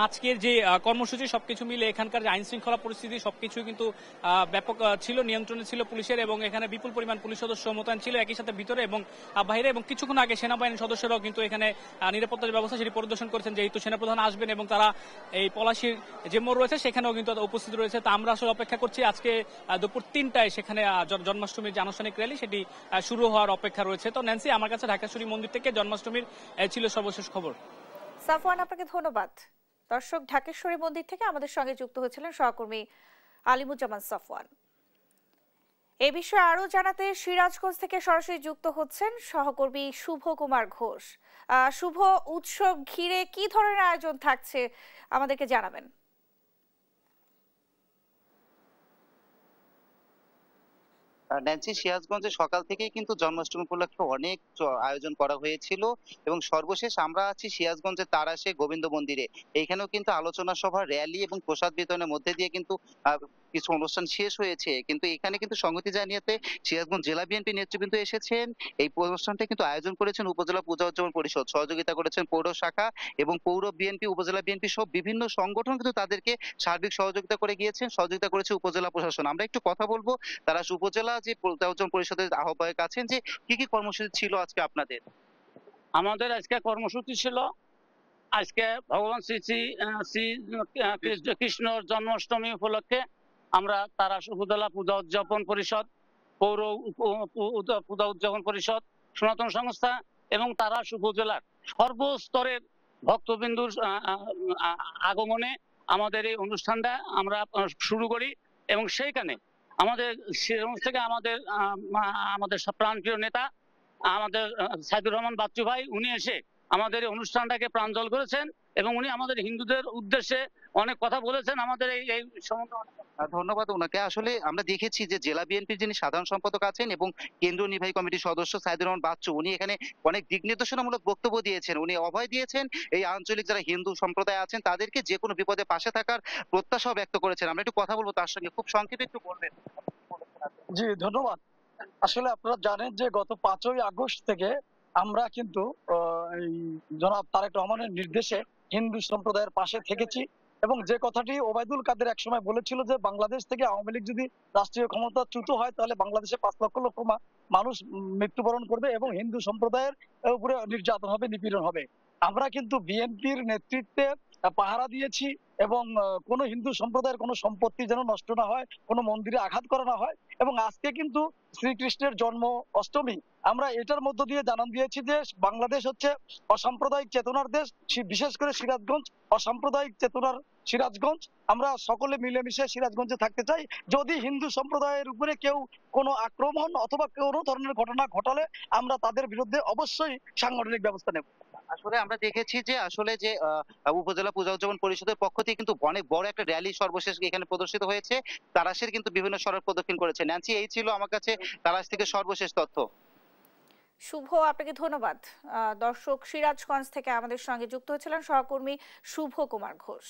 Speaker 21: আজকের যে কর্মসূচি সবকিছু মিলে এখানকার যে আইন শৃঙ্খলা পরিস্থিতি সবকিছু কিন্তু ব্যাপক ছিল, নিয়ন্ত্রণে ছিল পুলিশের এবং এখানে বিপুল পরিমাণ পুলিশ সদস্য মোতায়েন ছিল একই সাথে ভিতরে এবং বাইরে এবং কিছুক্ষণ আগে সেনাবাহিনীর সদস্যরাও কিন্তু এখানে নিরাপত্তার ব্যবস্থা সেটি পরিদর্শন করেছেন, যেহেতু সেনাপ্রধান আসবেন এবং তারা এই পলাশীর যে মোড় রয়েছে সেখানেও কিন্তু উপস্থিত রয়েছে। তা আমরা আসলে অপেক্ষা করছি আজকে দুপুর ৩টায় সেখানে জন্মাষ্টমীর যে আনুষ্ঠানিক র্যালি সেটি শুরু হওয়ার অপেক্ষা রয়েছে। তো ন্যান্সি, আমার কাছে ঢাকেশ্বরী মন্দির থেকে জন্মাষ্টমীর ছিল সর্বশেষ খবর।
Speaker 1: সাফওয়ান, আপনাকে ধন্যবাদ। দর্শক, ঢাকেশ্বরী মন্দির থেকে আমাদের সঙ্গে যুক্ত হয়েছিলেন সহকর্মী আলিমুজ্জামান সাফওয়ান। এ বিষয়ে আরো জানাতে সিরাজগঞ্জ থেকে সরাসরি যুক্ত হচ্ছেন সহকর্মী শুভ কুমার ঘোষ। শুভ, উৎসব ঘিরে কি ধরনের আয়োজন থাকছে আমাদেরকে জানাবেন।
Speaker 22: ন্যান্সি, সিরাজগঞ্জে সকাল থেকেই কিন্তু জন্মাষ্টমী উপলক্ষে অনেক আয়োজন করা হয়েছিল এবং সর্বশেষ আমরা আছি সিরাজগঞ্জের তারাশে গোবিন্দ মন্দিরে। এইখানেও কিন্তু আলোচনা সভা, র্যালি এবং প্রসাদ বিতরণের মধ্যে দিয়ে কিন্তু কিছু অনুষ্ঠান শেষ হয়েছে, কিন্তু এখানে কিন্তু সংগতি জানিয়েতে সিরাজগঞ্জ জেলা বিএনপি নেতৃবৃন্দ এসেছেন। এই অনুষ্ঠানটা কিন্তু আয়োজন করেছেন উপজেলা পূজা উদযাপন পরিষদ, সহযোগিতা করেছেন পৌর শাখা এবং পৌর বিএনপি, উপজেলা বিএনপি সব বিভিন্ন সংগঠন কিন্তু তাদেরকে সার্বিক সহযোগিতা করে গিয়েছেন, সহযোগিতা করেছে উপজেলা প্রশাসন। আমরা একটু কথা বলবো তারা উপজেলা যে পূজা উদযাপন পরিষদের আহ্বায়ক আছেন, যে কি কর্মসূচি ছিল আজকে আপনাদের?
Speaker 23: আমাদের আজকে কর্মসূচি ছিল, আজকে ভগবান শ্রী কৃষ্ণর জন্মাষ্টমী উপলক্ষে আমরা তারাশ উপজেলা পূজা উদযাপন পরিষদ, পৌর পূজা উদযাপন পরিষদ, সনাতন সংস্থা এবং তারাশ উপজেলার সর্বস্তরের ভক্তবিন্দুর আগমনে আমাদের এই অনুষ্ঠানটা আমরা শুরু করি এবং সেইখানে আমাদের থেকে আমাদের প্রাণপ্রিয় নেতা আমাদের সাইদুর রহমান বাচ্চু ভাই, উনি এসে আমাদের এই অনুষ্ঠানটাকে প্রাঞ্জল করেছেন এবং উনি আমাদের হিন্দুদের উদ্দেশ্যে অনেক কথা বলেছেন আমাদের এই
Speaker 22: ধন্যবাদ ওনাকে। আসলে আমরা দেখেছি যে জেলা বিএনপির যিনি সাধারণ সম্পাদক আছেন এবং কেন্দ্রীয় নির্বাহী কমিটির সদস্য সাইদুর রহমান বাচ্চু, উনি এখানে অনেক দিক নির্দেশনামূলক বক্তব্য দিয়েছেন। উনি অভয় দিয়েছেন এই আঞ্চলিক যারা হিন্দু সম্প্রদায় আছেন তাদেরকে যে কোনো বিপদে পাশে থাকার প্রত্যাশাও ব্যক্ত করেছেন। আমরা একটু কথা বলবো তার সঙ্গে, খুব সংক্ষেপে একটু বলবেন।
Speaker 18: জি ধন্যবাদ। আসলে আপনারা জানেন যে গত 5ই আগস্ট থেকে আমরা কিন্তু জনাব তারেক রহমানের নির্দেশে হিন্দু সম্প্রদায়ের পাশে থেকেছি এবং যে কথাটি ওবায়দুল কাদের একসময় বলেছিল যে বাংলাদেশ থেকে আওয়ামী লীগ যদি রাষ্ট্রীয় ক্ষমতাচ্যুত হয় তাহলে বাংলাদেশে 5 লক্ষ লক্ষ মানুষ মৃত্যুবরণ করবে এবং হিন্দু সম্প্রদায়ের উপরে নির্যাতন হবে, নিপীড়ন হবে। আমরা কিন্তু বিএনপির নেতৃত্বে পাহারা দিয়েছি এবং কোনো হিন্দু সম্প্রদায়ের কোনো সম্পত্তি যেন নষ্ট না হয়, কোনো মন্দিরে আঘাত করা না হয়। এবং আজকে কিন্তু শ্রীকৃষ্ণের জন্ম অষ্টমী, আমরা এটার মধ্য দিয়ে জানান দিয়েছি যে বাংলাদেশ হচ্ছে অসাম্প্রদায়িক চেতনার দেশ, বিশেষ করে সিরাজগঞ্জ অসাম্প্রদায়িক চেতনার সিরাজগঞ্জ। আমরা সকলে মিলেমিশে সিরাজগঞ্জে থাকতে চাই। যদি হিন্দু সম্প্রদায়ের উপরে কেউ কোনো আক্রমণ অথবা কোনো ধরনের ঘটনা ঘটালে আমরা তাদের বিরুদ্ধে অবশ্যই সাংগঠনিক ব্যবস্থা নেব।
Speaker 22: আসলে আমরা দেখেছি যে আসলে যে উপজেলা পূজা উদযাপন পরিষদের পক্ষ থেকে কিন্তু অনেক বড় একটা র্যালি সর্বশেষ এখানে প্রদর্শিত হয়েছে। তারাশের কিন্তু বিভিন্ন সড়ক প্রদক্ষিণ করেছে। ন্যান্সি, এই ছিল আমার কাছে তারাশ থেকে সর্বশেষ তথ্য।
Speaker 1: শুভ, আপনাকে ধন্যবাদ। দর্শক, সিরাজগঞ্জ থেকে আমাদের সঙ্গে যুক্ত হয়েছিলেন সহকর্মী শুভ কুমার ঘোষ।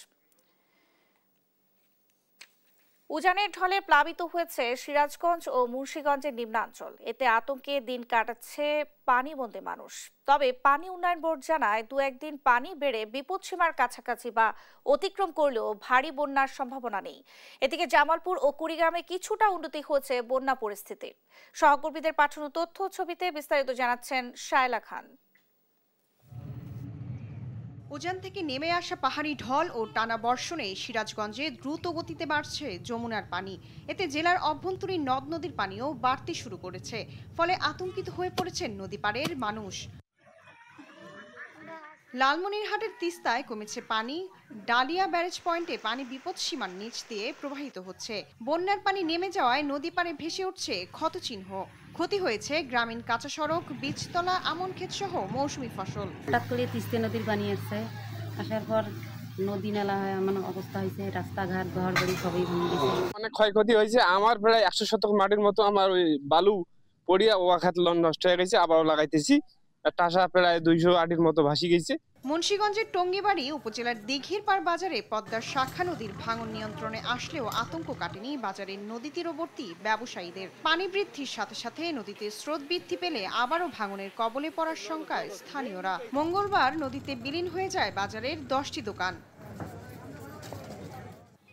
Speaker 1: উজানের ঢলে প্লাবিত হয়েছে সিরাজগঞ্জ ও মুন্সিগঞ্জের নিম্নাঞ্চল। এতে আতঙ্কে দিন কাটাচ্ছে পানিবন্দী মানুষ। তবে পানি উন্নয়ন বোর্ড জানায় 2-1 দিন পানি বেড়ে বিপদসীমার কাছাকাছি বা অতিক্রম করলেও ভারী বন্যার সম্ভাবনা নেই। এদিকে জামালপুর ও কুড়িগ্রামে কিছুটা উন্নতি হয়েছে বন্যা পরিস্থিতির। সহকর্মীদের পাঠানো তথ্য ছবিতে বিস্তারিত জানাচ্ছেন শায়লা খান।
Speaker 2: উজান থেকে নেমে আসা পাহাড়ি ঢল ও টানা বর্ষণে সিরাজগঞ্জে দ্রুত গতিতে বাড়ছে যমুনার পানি। এতে জেলার অভ্যন্তরীণ নদ নদীর পানিও বাড়তে শুরু করেছে। ফলে আতঙ্কিত হয়ে পড়েছেন নদী পাড়ের মানুষ। লালমনিরহাটের তিস্তায় কমেছে পানি। ডালিয়া ব্যারেজ পয়েন্টে পানি বিপদসীমার নিচ দিয়ে প্রবাহিত হচ্ছে। বন্যার পানি নেমে যাওয়ায় নদী পাড়ে ভেসে উঠছে ক্ষতচিহ্ন। ক্ষতি হয়েছে গ্রামীণ কাঁচা সড়ক, বীজতলা, আমন ক্ষেত সহ মৌসুমী ফসল।
Speaker 3: হঠাৎ করে তিস্তা নদীর পানি আসছে, আসার পর নদী নালা হয় এমন অবস্থা হয়েছে, রাস্তাঘাট ঘর বাড়ি সবই ভেঙে গেছে।
Speaker 6: অনেক ক্ষয়ক্ষতি হয়েছে। আমার প্রায় 100 শতক মাটির মতো আমার ওই বালু পড়িয়া ওয়াখাত নষ্ট হয়ে গেছে। আবারও লাগাইতেছি, টাসা প্রায় 200 আটির মতো ভাসি গেছে।
Speaker 2: মুন্সিগঞ্জের টঙ্গিবাড়ি উপজেলার দিঘির পাড় বাজারে পদ্মার শাখা নদীর ভাঙন নিয়ন্ত্রণে আসলেও আতঙ্ক কাটেনি বাজারের নদী তীরবর্তী ব্যবসায়ীদের। পানি বৃদ্ধির সাথে সাথে নদীতে স্রোত বৃদ্ধি পেলে আবারও ভাঙনের কবলে পড়ার শঙ্কায় স্থানীয়রা। মঙ্গলবার নদীতে বিলীন হয়ে যায় বাজারের 10টি দোকান।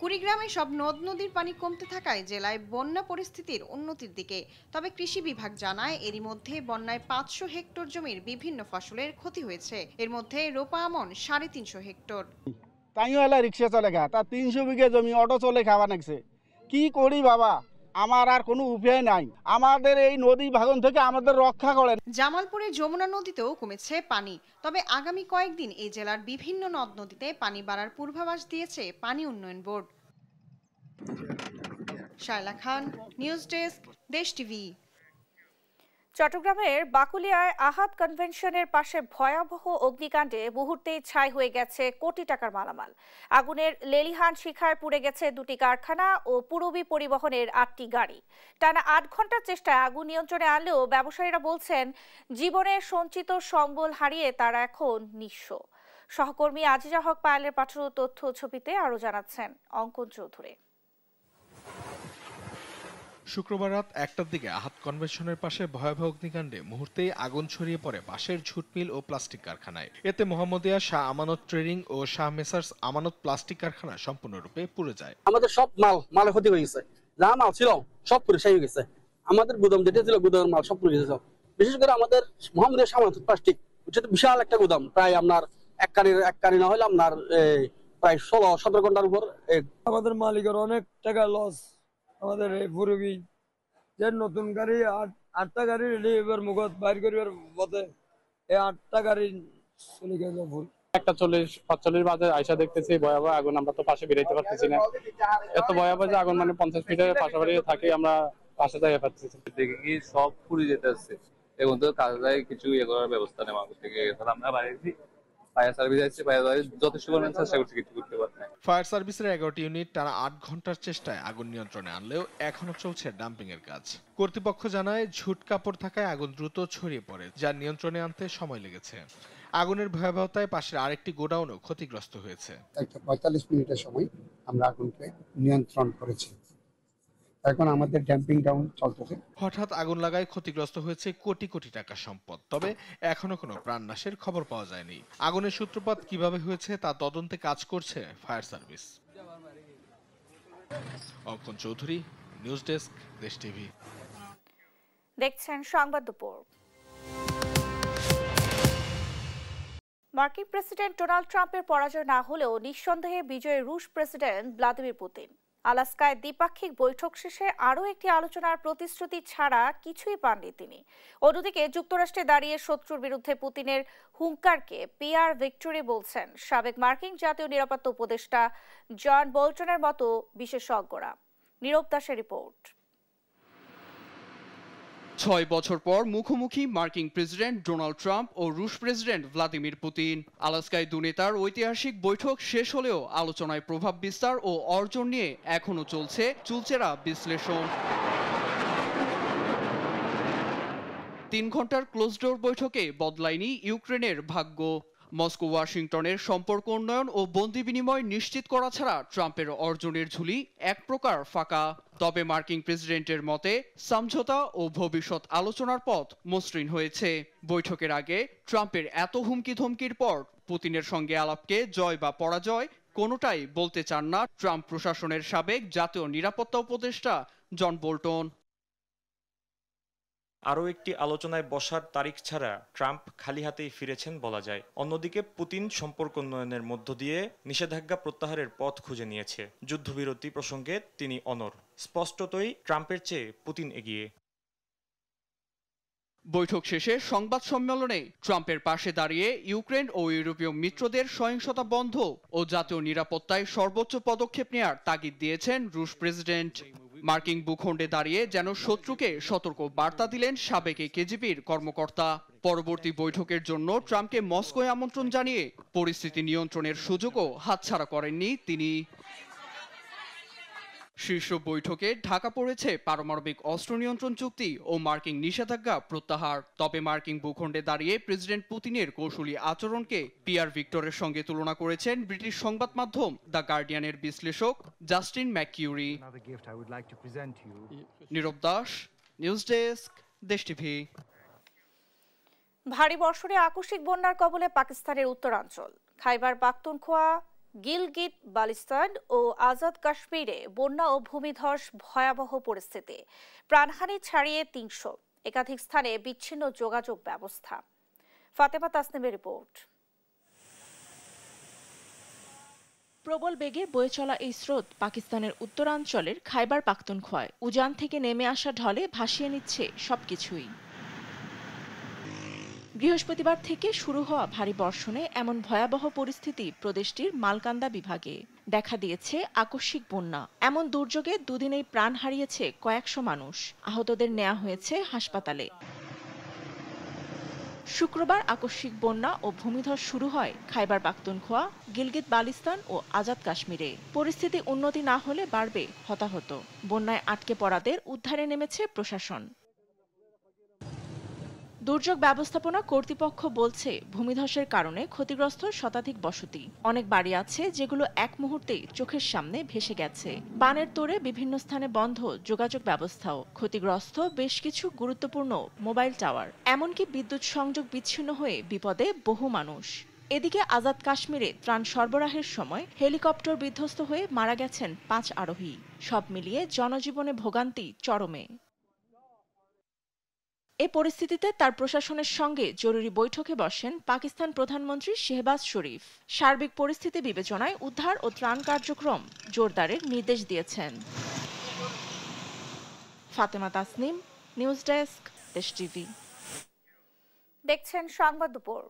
Speaker 2: কুড়িগ্রামে সব নদ নদীর পানি কমতে থাকায় জেলায় বন্যা পরিস্থিতির উন্নতির দিকে। তবে কৃষি বিভাগ জানায় এরই মধ্যে বন্যায় 500 হেক্টর জমির বিভিন্ন ফসলের ক্ষতি হয়েছে। এর মধ্যে রোপা আমন 350 হেক্টর।
Speaker 24: তাইও এলা রিক্সা চলে গা, তার 300 বিঘা জমি অটো চলে খাওয়া লাগছে। কি করি বাবা, আমার আর কোনো উপায় নাই। আমাদের এই নদী ভাঙন থেকে আমাদের রক্ষা করেন।
Speaker 2: জামালপুরে যমুনা নদীতেও কমেছে পানি। তবে আগামী কয়েকদিন এই জেলার বিভিন্ন নদ নদীতে পানি বাড়ার পূর্বাভাস দিয়েছে পানি উন্নয়ন বোর্ড। শায়লা খান, নিউজ ডেস্ক, দেশ টিভি।
Speaker 1: চট্টগ্রামের বাকুলিয়ায় আহাদ কনভেনশনের পাশে ভয়াবহ অগ্নিকাণ্ডে মুহূর্তেই ছাই হয়ে গেছে কোটি টাকার মালামাল। আগুনের লেলিহান শিখায় পুড়ে গেছে 2টি কারখানা ও পুরবী পরিবহনের 8টি গাড়ি। টানা 8 ঘন্টার চেষ্টায় আগুন নিয়ন্ত্রণে আনলেও ব্যবসায়ীরা বলছেন জীবনের সঞ্চিত সম্বল হারিয়ে তারা এখন নিঃস্ব। সহকর্মী আজিজা হক পায়েলের পাঠানো তথ্য ছবিতে আরো জানাচ্ছেন অঙ্কন চৌধুরী।
Speaker 25: শুক্রবার রাত 1টার দিকে আহাদ কনভেনশনের পাশে ভয়াবহ অগ্নিকাণ্ডে মুহূর্তেই আগুন ছড়িয়ে পড়ে বাঁশের ঝুট মিল ও প্লাস্টিক কারখানায়। এতে মোহাম্মদিয়া শাহ আমানত ট্রেডিং ও শাহ মেসার্স আমানত প্লাস্টিক কারখানা সম্পূর্ণরূপে পুড়ে যায়।
Speaker 26: আমাদের সব মালে ক্ষতি হয়ে গেছে, যা মাল ছিল সব পুড়ে ছাই হয়ে গেছে। আমাদের গুদাম যেটা ছিল গুদামের মাল সব পুড়ে গেছে। বিশেষ করে আমাদের মোহাম্মদিয়া শাহ আমানত প্লাস্টিক, এটা তো বিশাল একটা গুদাম, প্রায় আপনার এক কানি না হলে আপনার প্রায় 16-17 ঘন্টার উপর।
Speaker 27: আমাদের মালিকের অনেক টাকা লস। আমাদের এই পুরবী যে নতুন গাড়ি 8টা গাড়ি এবার মুখত বাইর করিবার পথে এই 8টা গাড়ি চলে গেছে ফুল।
Speaker 28: 1:40-45 বাজে আইসা দেখতেছি ভয়াবহ আগুন। আমরা তো পাশে বেরোতে পারতেছি না, এত ভয়াবহ যে আগুন, মানে 50 মিটারের পাশাপাশি থাকি আমরা, পাশে যাইতে পারতেছি।
Speaker 29: দেখে কি সব পুড়ে যেতে আসছে। এখন তো কাজে কিছু ইয়ে করার ব্যবস্থা নেই আমাদের থেকে। আমরা বাড়িয়েছি, ফায়ার সার্ভিস আসছে, ফায়ার সার্ভিস যথেষ্ট পরিমাণ চেষ্টা করছে, কিছু করতে পারছে না।
Speaker 25: ফায়ার সার্ভিসের 11টি ইউনিট টানা 8 ঘন্টার চেষ্টায় আগুন নিয়ন্ত্রণে আনলেও এখনো চলছে ডাম্পিং এর কাজ। কর্তৃপক্ষ জানায় ঝুট কাপড় থাকায় আগুন দ্রুত ছড়িয়ে পড়ে, যা নিয়ন্ত্রণে আনতে সময় লেগেছে। আগুনের ভয়াবহতায় পাশের আরেকটি গোডাউনও ক্ষতিগ্রস্ত হয়েছে।
Speaker 30: 45 মিনিটের সময় আমরা আগুনকে নিয়ন্ত্রণ করেছি।
Speaker 4: এখন আমাদের ড্যাম্পিং ডাউন চলতেছে।
Speaker 25: হঠাৎ আগুন লাগায় ক্ষতিগ্রস্ত হয়েছে কোটি কোটি টাকা সম্পদ, তবে এখনো কোনো প্রাণনাশের খবর পাওয়া যায়নি। আগুনের সূত্রপাত কিভাবে হয়েছে তা তদন্তে কাজ করছে ফায়ার সার্ভিস। অঙ্কন চৌধুরী, নিউজ ডেস্ক, দেশ টিভি।
Speaker 1: দেখছেন সংবাদ দুপুর। মার্কিন প্রেসিডেন্ট ডোনাল্ড ট্রাম্পের পরাজয় না হলেও নিঃসন্দেহে বিজয়ী রুশ প্রেসিডেন্ট ভ্লাদিমির পুতিন। আলাস্কায় দ্বিপাক্ষিক বৈঠক শেষে আরও একটি আলোচনার প্রতিশ্রুতি ছাড়া কিছুই পাননি তিনি। অন্যদিকে যুক্তরাষ্ট্রে দাঁড়িয়ে শত্রুর বিরুদ্ধে পুতিনের হুঙ্কারকে পিআর ভিক্টরি বলছেন সাবেক মার্কিন জাতীয় নিরাপত্তা উপদেষ্টা জন বোল্টনের মতো বিশেষজ্ঞরা। নীরব দাসের রিপোর্ট।
Speaker 5: ৬ বছর পর মুখোমুখি মার্কিন প্রেসিডেন্ট ডোনাল্ড ট্রাম্প ও রুশ প্রেসিডেন্ট ভ্লাদিমির পুতিন। আলাস্কায় দুনেতার ঐতিহাসিক বৈঠক শেষ হলেও আলোচনায় প্রভাব বিস্তার ও অর্জন নিয়ে এখনো চলছে চুলচেরা বিশ্লেষণ। ৩ ঘন্টার ক্লোজ ডোর বৈঠকে বদলায়নি ইউক্রেনের ভাগ্য। মস্কো ওয়াশিংটনের সম্পর্ক উন্নয়ন ও বন্দি বিনিময় নিশ্চিত করা ছাড়া ট্রাম্পের অর্জনের ঝুলি এক প্রকার ফাঁকা। তবে মার্কিন প্রেসিডেন্টের মতে সমঝোতা ও ভবিষ্যৎ আলোচনার পথ মসৃণ হয়েছে। বৈঠকের আগে ট্রাম্পের এত হুমকি ধমকির পর পুতিনের সঙ্গে আলাপকে জয় বা পরাজয় কোনোটাই বলতে চান না ট্রাম্প প্রশাসনের সাবেক জাতীয় নিরাপত্তা উপদেষ্টা জন বোল্টন।
Speaker 7: আরও একটি আলোচনায় বসার তারিখ ছাড়া ট্রাম্প খালি হাতেই ফিরেছেন বলা যায়। অন্যদিকে পুতিন সম্পর্ক উন্নয়নের মধ্য দিয়ে নিষেধাজ্ঞা প্রত্যাহারের পথ খুঁজে নিয়েছে। যুদ্ধবিরতি প্রসঙ্গে তিনি অনড়। স্পষ্টতই ট্রাম্পের চেয়ে পুতিন এগিয়ে।
Speaker 5: বৈঠক শেষে সংবাদ সম্মেলনে ট্রাম্পের পাশে দাঁড়িয়ে ইউক্রেন ও ইউরোপীয় মিত্রদের সহিংসতা বন্ধ ও জাতীয় নিরাপত্তায় সর্বোচ্চ পদক্ষেপ নেয়ার তাগিদ দিয়েছেন রুশ প্রেসিডেন্ট। মার্কিন ভূখণ্ডে দাঁড়িয়ে যেন শত্রুকে সতর্ক বার্তা দিলেন সাবেক কেজিবির কর্মকর্তা। পরবর্তী বৈঠকের জন্য ট্রাম্পকে মস্কোয় আমন্ত্রণ জানিয়ে পরিস্থিতি নিয়ন্ত্রণের সুযোগও হাতছাড়া করেননি তিনি। শীর্ষ বৈঠকে ঢাকা পড়েছে পারমাণবিক অস্ত্র নিয়ন্ত্রণ চুক্তি ও মার্কিন নিষেধাজ্ঞা প্রত্যাহার। তবে মার্কিন ভূখণ্ডে দাঁড়িয়ে প্রেসিডেন্ট পুতিনের কৌশলী আচরণকে পিআর ভিক্টরের সঙ্গে তুলনা করেছেন ব্রিটিশ সংবাদ মাধ্যম দ্য গার্ডিয়ানের বিশ্লেষক জাস্টিন ম্যাককিউরি। নীরব দাস, নিউজ ডেস্ক, দেশ টিভি।
Speaker 1: ভারী বর্ষণে আকস্মিক বন্যার কবলে পাকিস্তানের উত্তরাঞ্চল। খাইবার পাখতুনখোয়া, গিলগিট বালতিস্তান ও আজাদ কাশ্মীরে বন্যা ও ভূমিধস ভয়াবহ পরিস্থিতি। প্রাণহানি ছাড়িয়ে ৩০০, একাধিক স্থানে বিচ্ছিন্ন যোগাযোগ ব্যবস্থা। ফাতেমা তাসনিমের রিপোর্ট।
Speaker 8: প্রবল বেগে বয়ে চলা এই স্রোত পাকিস্তানের উত্তরাঞ্চলের খাইবার পাখতুনখোয়ায় উজান থেকে নেমে আসা ঢলে ভাসিয়ে নিচ্ছে সবকিছুই। বৃহস্পতিবার থেকে শুরু হওয়া ভারী বর্ষণে এমন ভয়াবহ পরিস্থিতি প্রদেশটির মালকান্দা বিভাগে। দেখা দিয়েছে আকস্মিক বন্যা। এমন দুর্যোগে দুদিনেই প্রাণ হারিয়েছে কয়েকশো মানুষ। আহতদের নেওয়া হয়েছে হাসপাতালে। শুক্রবার আকস্মিক বন্যা ও ভূমিধস শুরু হয় খাইবার পাখতুনখোয়া, গিলগিত বালতিস্তান ও আজাদ কাশ্মীরে। পরিস্থিতি উন্নতি না হলে বাড়বে হতাহত। বন্যায় আটকে পড়াদের উদ্ধারে নেমেছে প্রশাসন। দুর্যোগ ব্যবস্থাপনা কর্তৃপক্ষ বলছে ভূমিধসের কারণে ক্ষতিগ্রস্ত শতাধিক বসতি। অনেক বাড়ি আছে যেগুলো এক মুহূর্তেই চোখের সামনে ভেসে গেছে। বানের তোড়ে বিভিন্ন স্থানে বন্ধ যোগাযোগ ব্যবস্থাও। ক্ষতিগ্রস্ত বেশ কিছু গুরুত্বপূর্ণ মোবাইল টাওয়ার। এমনকি বিদ্যুৎ সংযোগ বিচ্ছিন্ন হয়ে বিপদে বহু মানুষ। এদিকে আজাদ কাশ্মীরে ত্রাণ সরবরাহের সময় হেলিকপ্টার বিধ্বস্ত হয়ে মারা গেছেন 5 আরোহী। সব মিলিয়ে জনজীবনে ভোগান্তি চরমে। এ পরিস্থিতিতে তার প্রশাসনের সঙ্গে জরুরি বৈঠকে বসেন পাকিস্তান প্রধানমন্ত্রী শেহবাজ শরীফ। সার্বিক পরিস্থিতি বিবেচনায় উদ্ধার ও ত্রাণ কার্যক্রম জোরদারের নির্দেশ দিয়েছেন। ফাতেমা তাসনিম, নিউজ ডেস্ক, দেশ টিভি।
Speaker 1: দেখছেন সংবাদ দুপুর।